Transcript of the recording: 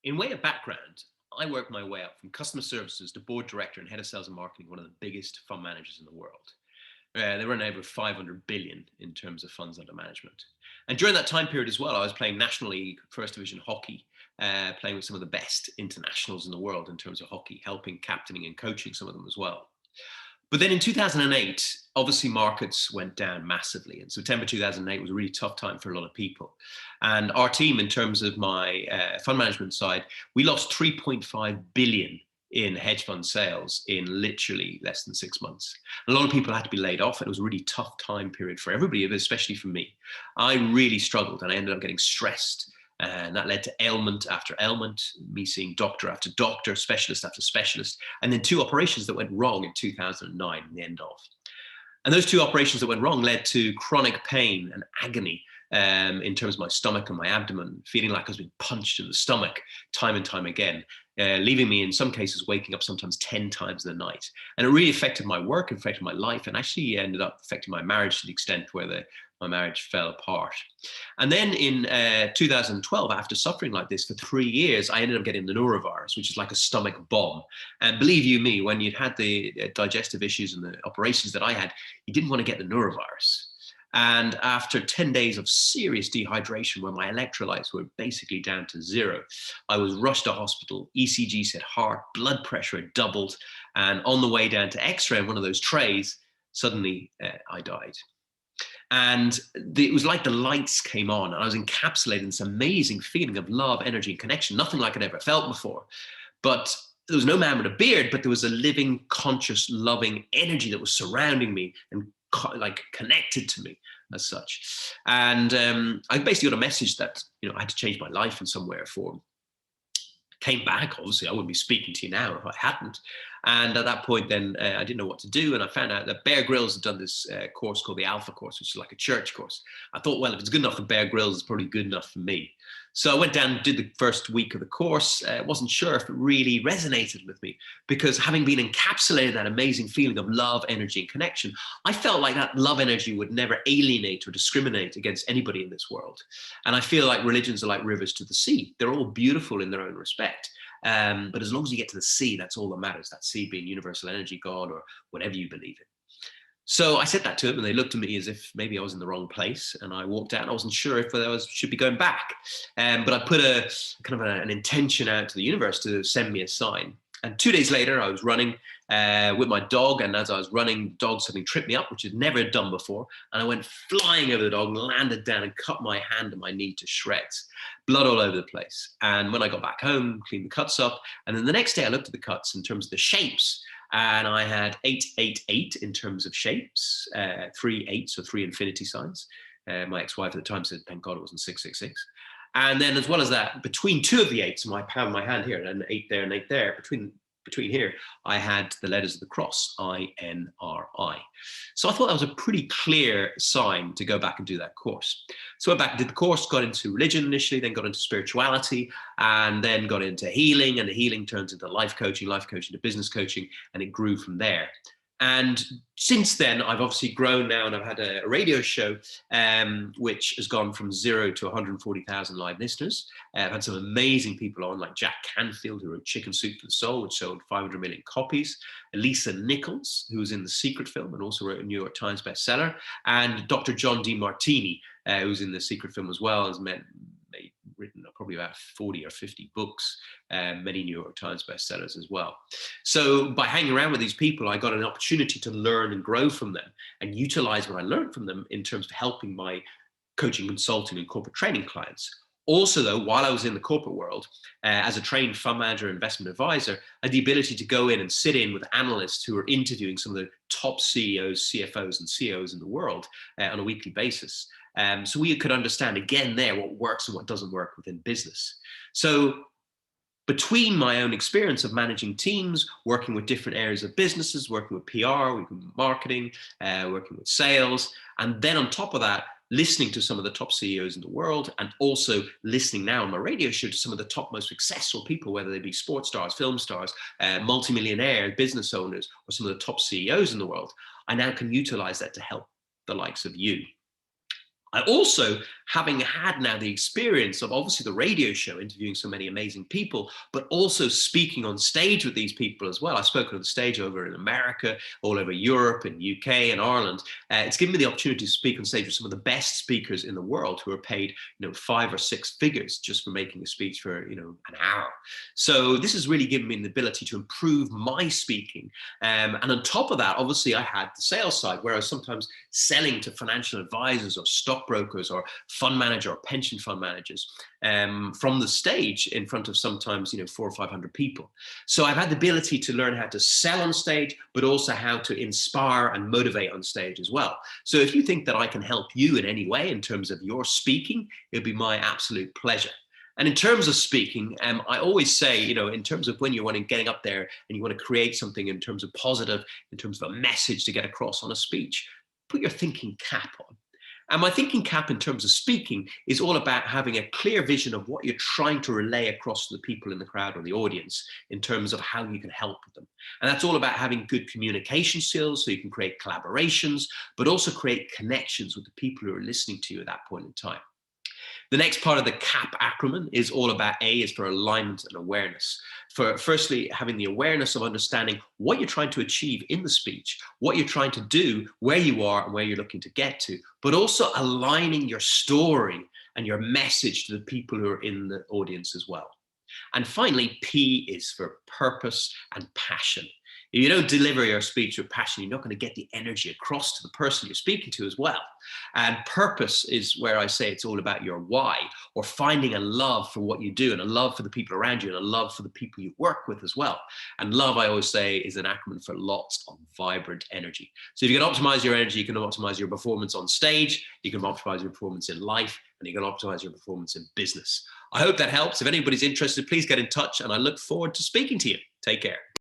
In way of background, I worked my way up from customer services to board director and head of sales and marketing, one of the biggest fund managers in the world. They run over 500 billion in terms of funds under management. And during that time period as well, I was playing National League First Division hockey, playing with some of the best internationals in the world in terms of hockey, helping captaining and coaching some of them as well. But then in 2008, obviously markets went down massively. And September 2008 was a really tough time for a lot of people. And our team, in terms of my fund management side, we lost 3.5 billion in hedge fund sales in literally less than 6 months. A lot of people had to be laid off. It was a really tough time period for everybody, but especially for me. I really struggled and I ended up getting stressed. And that led to ailment after ailment, me seeing doctor after doctor, specialist after specialist, and then two operations that went wrong in 2009 in the end of. And those two operations that went wrong led to chronic pain and agony in terms of my stomach and my abdomen, feeling like I was being punched in the stomach time and time again, leaving me in some cases waking up sometimes 10 times in the night. And it really affected my work, affected my life, and actually ended up affecting my marriage to the extent where my marriage fell apart. And then in 2012, after suffering like this for 3 years, I ended up getting the Norovirus, which is like a stomach bomb. And believe you me, when you'd had the digestive issues and the operations that I had, you didn't want to get the Norovirus. And after 10 days of serious dehydration, where my electrolytes were basically down to zero, I was rushed to hospital. ECG said heart, blood pressure had doubled. And on the way down to X-ray in one of those trays, suddenly I died. And it was like the lights came on and I was encapsulated in this amazing feeling of love, energy, and connection, nothing like I'd ever felt before. But there was no man with a beard, but there was a living, conscious, loving energy that was surrounding me and like connected to me as such. And I basically got a message that, I had to change my life in some way or form. Came back, obviously I wouldn't be speaking to you now if I hadn't. And at that point then I didn't know what to do. And I found out that Bear Grylls had done this course called the Alpha course, which is like a church course. I thought, well, if it's good enough for Bear Grylls, it's probably good enough for me. So I went down and did the first week of the course. Wasn't sure if it really resonated with me because having been encapsulated in that amazing feeling of love, energy, and connection, I felt like that love energy would never alienate or discriminate against anybody in this world. And I feel like religions are like rivers to the sea. They're all beautiful in their own respect. But as long as you get to the sea, that's all that matters. That sea being universal energy, God, or whatever you believe in. So I said that to them and they looked at me as if maybe I was in the wrong place. And I walked out and I wasn't sure if I should be going back. But I put a kind of an intention out to the universe to send me a sign. And 2 days later, I was running with my dog. And as I was running, the dog suddenly tripped me up, which I'd never done before. And I went flying over the dog, landed down and cut my hand and my knee to shreds. Blood all over the place. And when I got back home, cleaned the cuts up. And then the next day I looked at the cuts in terms of the shapes. And I had 888 in terms of shapes, 3 8s, so 3 infinity signs. My ex-wife at the time said, thank God it wasn't 666. And then as well as that, between two of the 8s, my hand here, and an 8 there and 8 there, between here, I had the letters of the cross, INRI. So I thought that was a pretty clear sign to go back and do that course. So I went back and did the course, got into religion initially, then got into spirituality, and then got into healing, and the healing turns into life coaching to business coaching, and it grew from there. And since then, I've obviously grown now and I've had a radio show, which has gone from 0 to 140,000 live listeners. I've had some amazing people on, like Jack Canfield, who wrote Chicken Soup for the Soul, which sold 500 million copies. Lisa Nichols, who was in The Secret Film and also wrote a New York Times bestseller. And Dr. John DeMartini, who's in The Secret Film as well, has written probably about 40 or 50 books, many New York Times bestsellers as well. So by hanging around with these people, I got an opportunity to learn and grow from them and utilize what I learned from them in terms of helping my coaching, consulting, and corporate training clients. Also, though, while I was in the corporate world, as a trained fund manager, investment advisor, I had the ability to go in and sit in with analysts who were interviewing some of the top CEOs, CFOs, and CEOs in the world on a weekly basis. So we could understand again there what works and what doesn't work within business. So between my own experience of managing teams, working with different areas of businesses, working with PR, working with marketing, working with sales, and then on top of that, listening to some of the top CEOs in the world, and also listening now on my radio show to some of the top most successful people, whether they be sports stars, film stars, multimillionaire business owners, or some of the top CEOs in the world, I now can utilize that to help the likes of you. I also, having had now the experience of obviously the radio show, interviewing so many amazing people, but also speaking on stage with these people as well. I've spoken on stage over in America, all over Europe and UK and Ireland. It's given me the opportunity to speak on stage with some of the best speakers in the world who are paid, 5 or 6 figures just for making a speech for, an hour. So this has really given me the ability to improve my speaking. And on top of that, obviously I had the sales side where I was sometimes selling to financial advisors or stockbrokers or fund manager or pension fund managers from the stage in front of sometimes 400 or 500 people. So I've had the ability to learn how to sell on stage, but also how to inspire and motivate on stage as well. So if you think that I can help you in any way in terms of your speaking, it'll be my absolute pleasure. And in terms of speaking, I always say, in terms of when you're getting up there and you want to create something in terms of positive, in terms of a message to get across on a speech, put your thinking cap on. And my thinking cap in terms of speaking is all about having a clear vision of what you're trying to relay across to the people in the crowd or the audience in terms of how you can help them. And that's all about having good communication skills so you can create collaborations, but also create connections with the people who are listening to you at that point in time. The next part of the CAP acronym is all about A is for alignment and awareness. For firstly, having the awareness of understanding what you're trying to achieve in the speech, what you're trying to do, where you are and where you're looking to get to, but also aligning your story and your message to the people who are in the audience as well. And finally, P is for purpose and passion. If you don't deliver your speech with passion, you're not going to get the energy across to the person you're speaking to as well. And purpose is where I say it's all about your why, or finding a love for what you do and a love for the people around you and a love for the people you work with as well. And love, I always say, is an acronym for lots of vibrant energy. So if you can optimize your energy, you can optimize your performance on stage, you can optimize your performance in life, and you can optimize your performance in business. I hope that helps. If anybody's interested, please get in touch, and I look forward to speaking to you. Take care.